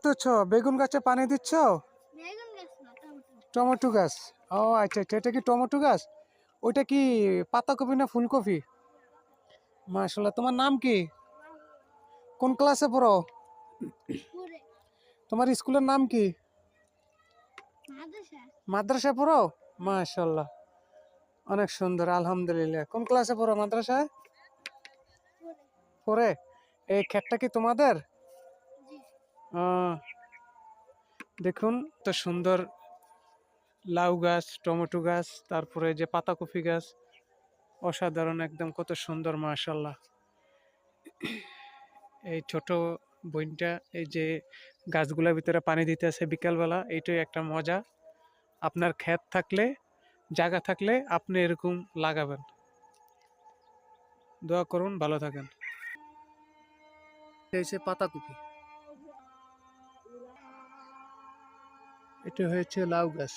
করতেছো? বেগুন গাছে পানি দিচ্ছ? বেগুন গাছ না, টমেটো। টমেটো গাছ। ও আচ্ছা আচ্ছা, এটা কি টমেটো গাছ? ওইটা কি পাতাকপি না ফুলকপি? মাশাআল্লাহ, তোমার নাম কি? কোন ক্লাসে পড়ো? পুরে তোমার স্কুলের নাম কি? মাদ্রাসা। মাদ্রাসায় পড়ো? মাশাআল্লাহ, অনেক সুন্দর, আলহামদুলিল্লাহ। কোন ক্লাসে পড়ো মাদ্রাসায়? পুরে। পড়ে। এই ক্ষেতটা কি তোমাদের? জি। আহ, দেখুন তো সুন্দর, লাউ গাছ, টমেটো গাছ, তারপরে যে পাতাকপি গাছ, অসাধারণ একদম, কত সুন্দর মাশাআল্লাহ। এই ছোট বইনটা এই যে গাছগুলোর ভিতরে পানি দিতে আছে বিকালবেলা, এইটাই একটা মজা। আপনার ক্ষেত থাকলে, জায়গা থাকলে আপনি এরকম লাগাবেন। দোয়া করুন, ভালো থাকেন। এই হচ্ছে পাতাকপি, এটা হয়েছে লাউ গাছ।